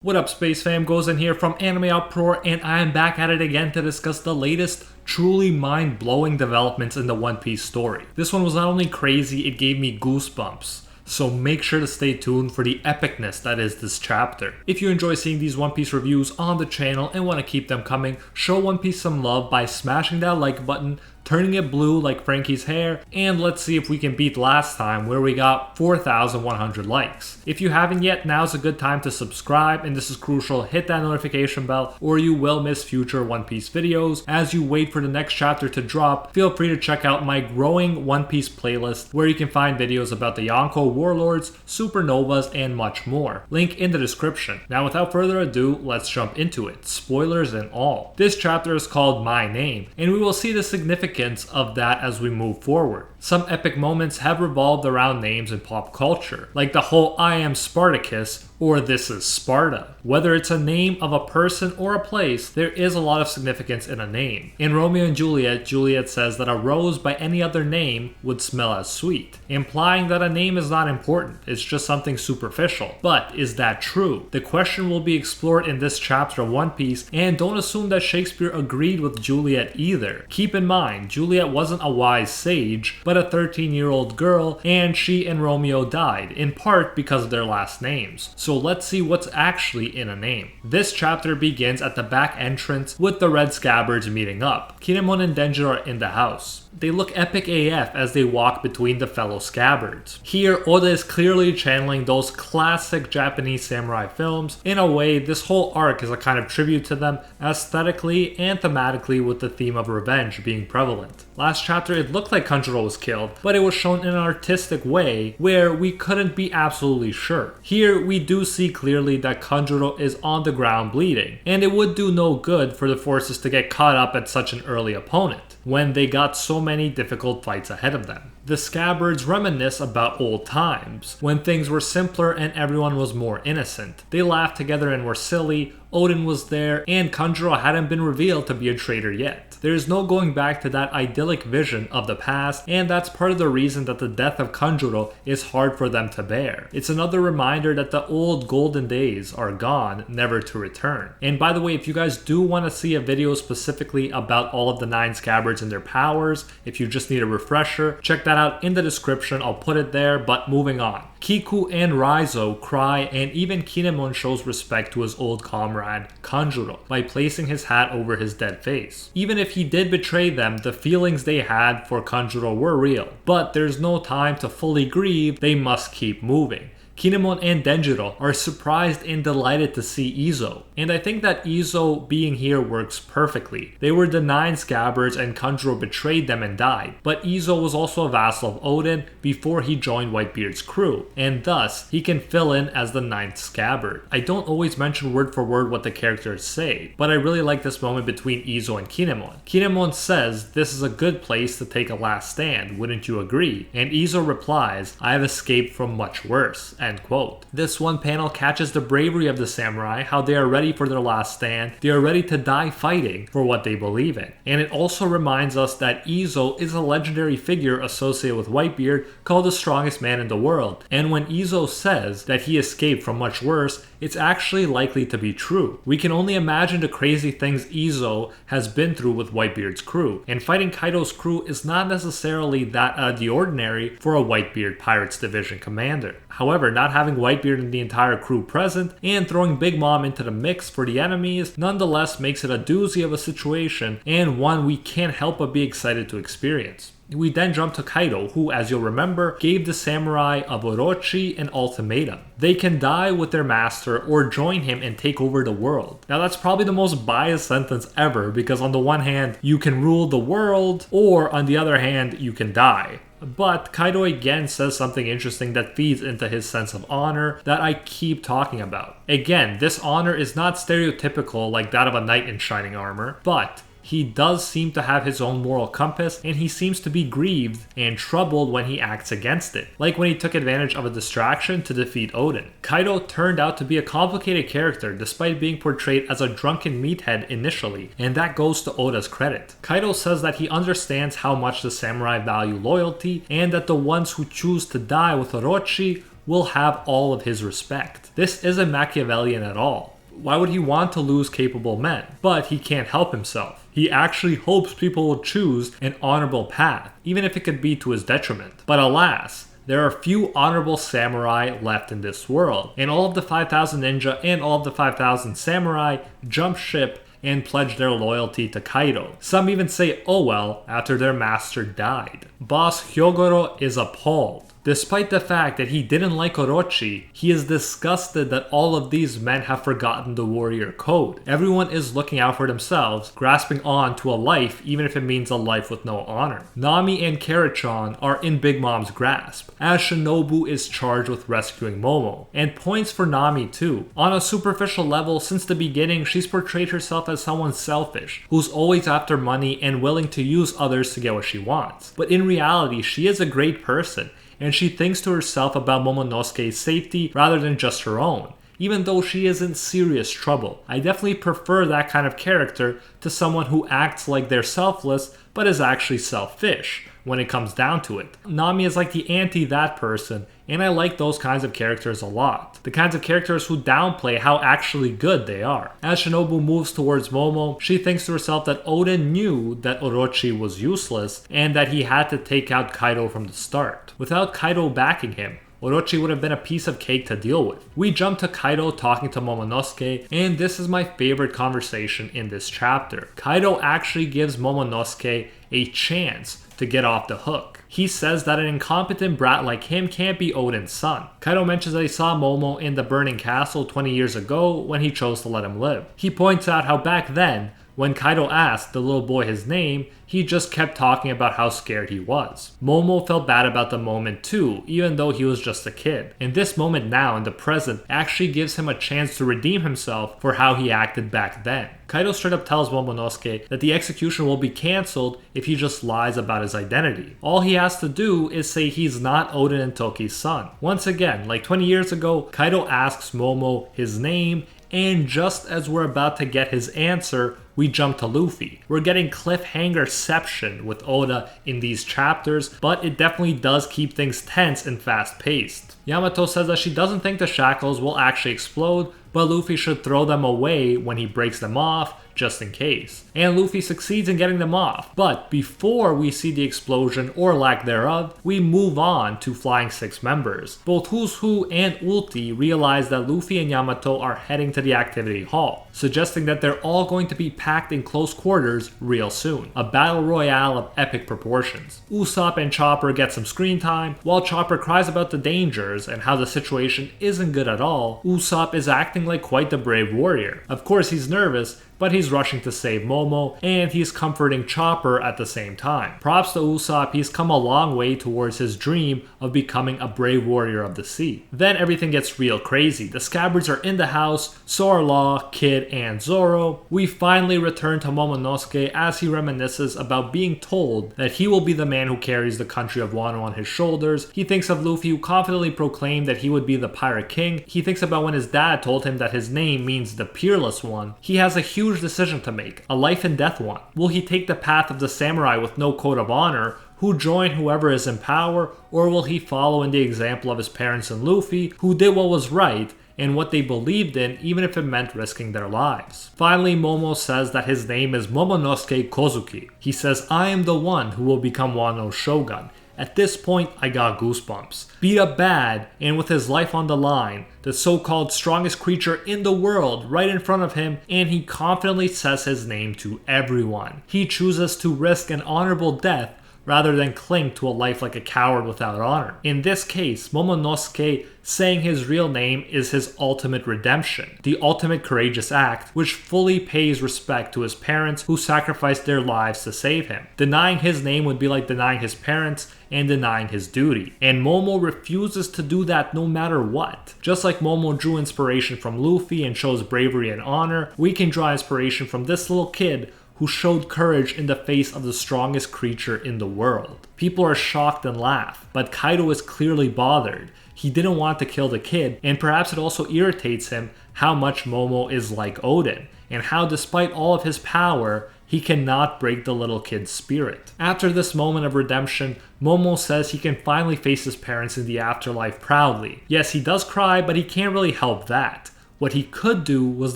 What up, Space Fam? Goes in here from AnimeUproar, and I am back at it again to discuss the latest, truly mind-blowing developments in the One Piece story. This one was not only crazy, it gave me goosebumps. So make sure to stay tuned for the epicness that is this chapter. If you enjoy seeing these One Piece reviews on the channel and want to keep them coming, show One Piece some love by smashing that like button, turning it blue like Frankie's hair, and let's see if we can beat last time where we got 4,100 likes. If you haven't yet, now's a good time to subscribe, and this is crucial, hit that notification bell or you will miss future One Piece videos. As you wait for the next chapter to drop, feel free to check out my growing One Piece playlist where you can find videos about the Yonko warlords, supernovas, and much more. Link in the description. Now without further ado, let's jump into it, spoilers and all. This chapter is called My Name, and we will see the significance of that as we move forward. Some epic moments have revolved around names in pop culture, like the whole I am Spartacus or this is Sparta. Whether it's a name of a person or a place, there is a lot of significance in a name. In Romeo and Juliet, Juliet says that a rose by any other name would smell as sweet, implying that a name is not important, it's just something superficial. But is that true? The question will be explored in this chapter of One Piece, and don't assume that Shakespeare agreed with Juliet either. Keep in mind, Juliet wasn't a wise sage, but a 13-year-old girl, and she and Romeo died, in part because of their last names. So let's see what's actually in a name. This chapter begins at the back entrance with the red scabbards meeting up. Kinemon and Denjiro are in the house. They look epic AF as they walk between the fellow scabbards. Here, Oda is clearly channeling those classic Japanese samurai films. In a way, this whole arc is a kind of tribute to them aesthetically and thematically, with the theme of revenge being prevalent. Last chapter, it looked like Kanjuro was killed, but it was shown in an artistic way where we couldn't be absolutely sure. Here, we do see clearly that Kanjuro is on the ground bleeding, and it would do no good for the forces to get caught up at such an early opponent when they got so many difficult fights ahead of them. The scabbards reminisce about old times, when things were simpler and everyone was more innocent. They laughed together and were silly, Odin was there, and Kanjuro hadn't been revealed to be a traitor yet. There is no going back to that idyllic vision of the past, and that's part of the reason that the death of Kanjuro is hard for them to bear. It's another reminder that the old golden days are gone, never to return. And by the way, if you guys do want to see a video specifically about all of the 9 scabbards and their powers, if you just need a refresher, check that out in the description, I'll put it there. But moving on. Kiku and Raizo cry, and even Kinemon shows respect to his old comrade, Kanjuro, by placing his hat over his dead face. Even if he did betray them, the feelings they had for Kanjuro were real. But there's no time to fully grieve, they must keep moving. Kinemon and Denjiro are surprised and delighted to see Izo, and I think that Izo being here works perfectly. They were the 9 scabbards and Kanjuro betrayed them and died, but Izo was also a vassal of Odin before he joined Whitebeard's crew, and thus he can fill in as the 9th scabbard. I don't always mention word for word what the characters say, but I really like this moment between Izo and Kinemon. Kinemon says this is a good place to take a last stand, wouldn't you agree? And Izo replies, I have escaped from much worse. End quote. This one panel catches the bravery of the samurai, how they are ready for their last stand, they are ready to die fighting for what they believe in. And it also reminds us that Izo is a legendary figure associated with Whitebeard called the strongest man in the world. And when Izo says that he escaped from much worse, it's actually likely to be true. We can only imagine the crazy things Izo has been through with Whitebeard's crew, and fighting Kaido's crew is not necessarily that out of the ordinary for a Whitebeard Pirates Division commander. However, not having Whitebeard and the entire crew present, and throwing Big Mom into the mix for the enemies, nonetheless makes it a doozy of a situation, and one we can't help but be excited to experience. We then jump to Kaido, who, as you'll remember, gave the samurai of Orochi an ultimatum. They can die with their master or join him and take over the world. Now that's probably the most biased sentence ever, because on the one hand, you can rule the world, or on the other hand, you can die. But Kaido again says something interesting that feeds into his sense of honor that I keep talking about. Again, this honor is not stereotypical like that of a knight in shining armor, but he does seem to have his own moral compass, and he seems to be grieved and troubled when he acts against it, like when he took advantage of a distraction to defeat Odin. Kaido turned out to be a complicated character despite being portrayed as a drunken meathead initially, and that goes to Oda's credit. Kaido says that he understands how much the samurai value loyalty, and that the ones who choose to die with Orochi will have all of his respect. This isn't Machiavellian at all. Why would he want to lose capable men? But he can't help himself. He actually hopes people will choose an honorable path, even if it could be to his detriment. But alas, there are few honorable samurai left in this world, and all of the 5,000 ninja and all of the 5,000 samurai jump ship and pledge their loyalty to Kaido. Some even say oh well after their master died. Boss Hyogoro is appalled. Despite the fact that he didn't like Orochi, he is disgusted that all of these men have forgotten the warrior code. Everyone is looking out for themselves, grasping on to a life even if it means a life with no honor. Nami and Karachuan are in Big Mom's grasp, as Shinobu is charged with rescuing Momo. And points for Nami too. On a superficial level, since the beginning, she's portrayed herself as someone selfish, who's always after money and willing to use others to get what she wants. But in reality, she is a great person, and she thinks to herself about Momonosuke's safety rather than just her own, even though she is in serious trouble. I definitely prefer that kind of character to someone who acts like they're selfless but is actually selfish when it comes down to it. Nami is like the anti-that person, and I like those kinds of characters a lot. The kinds of characters who downplay how actually good they are. As Shinobu moves towards Momo, she thinks to herself that Oden knew that Orochi was useless and that he had to take out Kaido from the start. Without Kaido backing him, Orochi would have been a piece of cake to deal with. We jump to Kaido talking to Momonosuke, and this is my favorite conversation in this chapter. Kaido actually gives Momonosuke a chance to get off the hook. He says that an incompetent brat like him can't be Oden's son. Kaido mentions that he saw Momo in the burning castle 20 years ago when he chose to let him live. He points out how back then, when Kaido asked the little boy his name, he just kept talking about how scared he was. Momo felt bad about the moment too, even though he was just a kid. And this moment now, in the present, actually gives him a chance to redeem himself for how he acted back then. Kaido straight up tells Momonosuke that the execution will be cancelled if he just lies about his identity. All he has to do is say he's not Oden and Toki's son. Once again, like 20 years ago, Kaido asks Momo his name, and just as we're about to get his answer, we jump to Luffy. We're getting cliffhangerception with Oda in these chapters, but it definitely does keep things tense and fast-paced. Yamato says that she doesn't think the shackles will actually explode, but Luffy should throw them away when he breaks them off, just in case. And Luffy succeeds in getting them off. But before we see the explosion or lack thereof, we move on to Flying Six members. Both Who's Who and Ulti realize that Luffy and Yamato are heading to the activity hall, suggesting that they're all going to be packed in close quarters real soon. A battle royale of epic proportions. Usopp and Chopper get some screen time. While Chopper cries about the dangers and how the situation isn't good at all, Usopp is acting like quite the brave warrior. Of course he's nervous, but he's rushing to save Momo, and he's comforting Chopper at the same time. Props to Usopp, he's come a long way towards his dream of becoming a brave warrior of the sea. Then everything gets real crazy. The scabbards are in the house, so are Law, Kid, and Zoro. We finally return to Momonosuke as he reminisces about being told that he will be the man who carries the country of Wano on his shoulders. He thinks of Luffy, who confidently proclaimed that he would be the pirate king. He thinks about when his dad told him that his name means the peerless one. He has a huge decision to make, a life and death one. Will he take the path of the samurai with no code of honor, who join whoever is in power, or will he follow in the example of his parents and Luffy, who did what was right and what they believed in, even if it meant risking their lives? Finally, Momo says that his name is Momonosuke Kozuki. He says, "I am the one who will become Wano's shogun." At this point, I got goosebumps. Beat up bad, and with his life on the line, the so-called strongest creature in the world right in front of him, and he confidently says his name to everyone. He chooses to risk an honorable death rather than cling to a life like a coward without honor. In this case, Momonosuke saying his real name is his ultimate redemption, the ultimate courageous act, which fully pays respect to his parents who sacrificed their lives to save him. Denying his name would be like denying his parents and denying his duty. And Momo refuses to do that no matter what. Just like Momo drew inspiration from Luffy and shows bravery and honor, we can draw inspiration from this little kid who showed courage in the face of the strongest creature in the world. People are shocked and laugh, but Kaido is clearly bothered. He didn't want to kill the kid, and perhaps it also irritates him how much Momo is like Oden, and how despite all of his power, He cannot break the little kid's spirit. After this moment of redemption, Momo says he can finally face his parents in the afterlife proudly. Yes, he does cry, but he can't really help that. What he could do was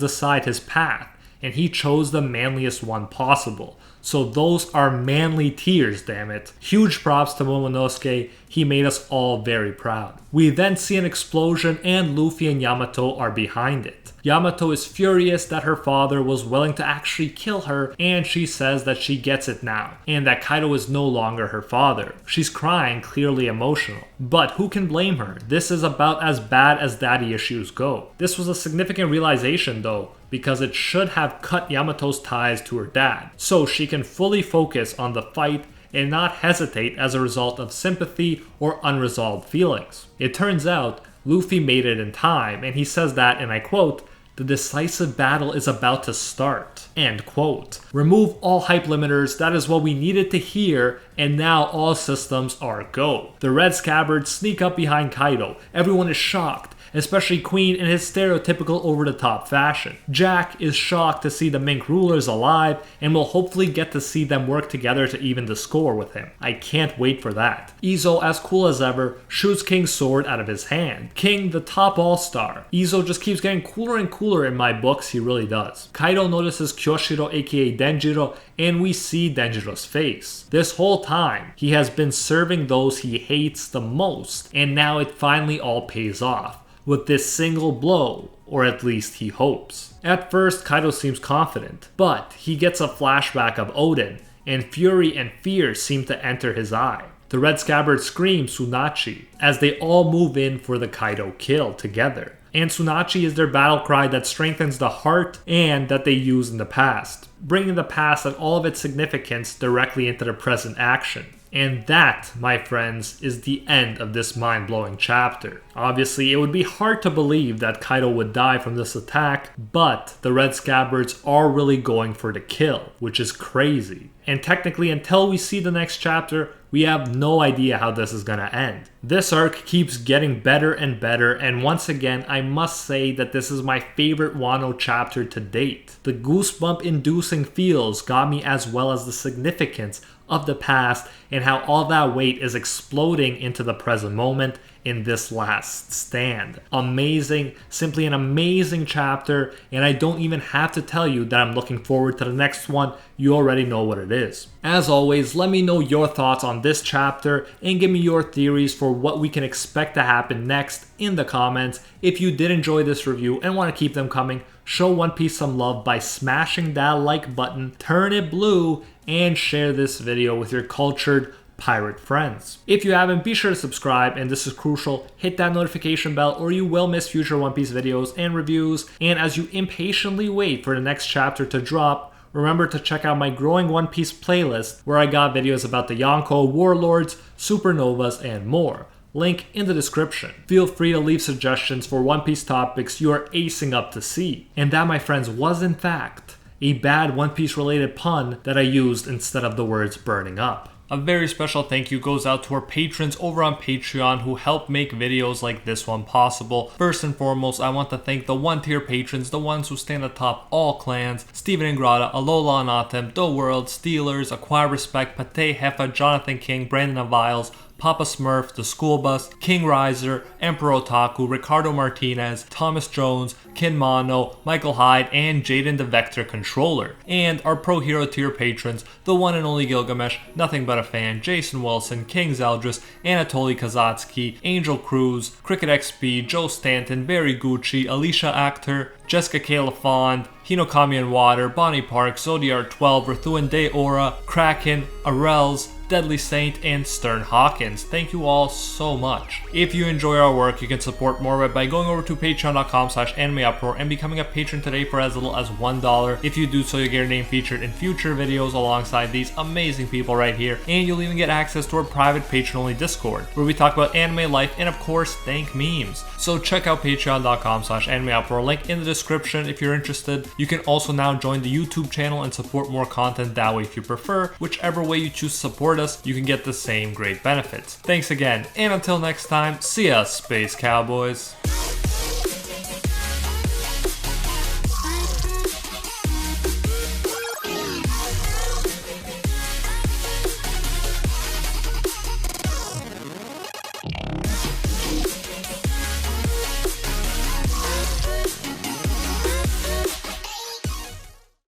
decide his path, and he chose the manliest one possible. So those are manly tears, damn it. Huge props to Momonosuke, he made us all very proud. We then see an explosion and Luffy and Yamato are behind it. Yamato is furious that her father was willing to actually kill her, and she says that she gets it now, and that Kaido is no longer her father. She's crying, clearly emotional. But who can blame her? This is about as bad as daddy issues go. This was a significant realization though, because it should have cut Yamato's ties to her dad, so she can fully focus on the fight and not hesitate as a result of sympathy or unresolved feelings. It turns out Luffy made it in time, and he says that, and I quote, "The decisive battle is about to start." End quote. Remove all hype limiters, that is what we needed to hear, and now all systems are go. The red scabbards sneak up behind Kaido. Everyone is shocked, especially Queen in his stereotypical over-the-top fashion. Jack is shocked to see the Mink rulers alive, and will hopefully get to see them work together to even the score with him. I can't wait for that. Izo, as cool as ever, shoots King's sword out of his hand. King, the top all-star. Izo just keeps getting cooler and cooler in my books, he really does. Kaido notices Kyoshiro aka Denjiro, and we see Denjiro's face. This whole time, he has been serving those he hates the most, and now it finally all pays off with this single blow, or at least he hopes. At first, Kaido seems confident, but he gets a flashback of Oden, and fury and fear seem to enter his eye. The red scabbard screams Tsunachi as they all move in for the Kaido kill together. And Tsunachi is their battle cry that strengthens the heart and that they use in the past, bringing the past and all of its significance directly into the present action. And that, my friends, is the end of this mind-blowing chapter. Obviously, it would be hard to believe that Kaido would die from this attack, but the red scabbards are really going for the kill, which is crazy. And technically, until we see the next chapter, we have no idea how this is gonna end. This arc keeps getting better and better, and once again, I must say that this is my favorite Wano chapter to date. The goosebump-inducing feels got me, as well as the significance of the past and how all that weight is exploding into the present moment in this last stand. Amazing, simply an amazing chapter, and I don't even have to tell you that I'm looking forward to the next one. You already know what it is. As always, let me know your thoughts on this chapter and give me your theories for what we can expect to happen next in the comments. If you did enjoy this review and want to keep them coming, show One Piece some love by smashing that like button, turn it blue, and share this video with your cultured pirate friends. If you haven't, be sure to subscribe, and this is crucial, hit that notification bell or you will miss future One Piece videos and reviews. And as you impatiently wait for the next chapter to drop, remember to check out my growing One Piece playlist where I got videos about the Yonko, Warlords, Supernovas, and more. Link in the description. Feel free to leave suggestions for One Piece topics you are acing up to see. And that, my friends, was in fact a bad One Piece related pun that I used instead of the words burning up. A very special thank you goes out to our patrons over on Patreon who help make videos like this one possible. First and foremost, I want to thank the 1-tier patrons, the ones who stand atop all clans: Steven Ingrata, Alola Anatem, The World, Steelers, Acquire Respect, Pate Hefa, Jonathan King, Brandon Aviles, Papa Smurf, The School Bus, King Riser, Emperor Otaku, Ricardo Martinez, Thomas Jones, Kin Mano, Michael Hyde, and Jaden the Vector Controller. And our Pro Hero tier patrons, the one and only Gilgamesh, Nothing But a Fan, Jason Wilson, King Zeldris, Anatoly Kazatsky, Angel Cruz, Cricket XP, Joe Stanton, Barry Gucci, Alicia Actor, Jessica Kayla Fond, Hinokami and Water, Bonnie Park, Zodiar 12, Rethuan De Aura, Kraken, Arels, Deadly Saint, and Stern Hawkins. Thank you all so much. If you enjoy our work, you can support more by going over to patreon.com/AnimeUproar and becoming a patron today for as little as $1. If you do so, you'll get your name featured in future videos alongside these amazing people right here, and you'll even get access to our private patron-only Discord, where we talk about anime life and of course, thank memes. So check out patreon.com/AnimeUproar, link in the description if you're interested. You can also now join the YouTube channel and support more content that way if you prefer. Whichever way you choose to support us, you can get the same great benefits. Thanks again, and until next time, see ya, Space Cowboys.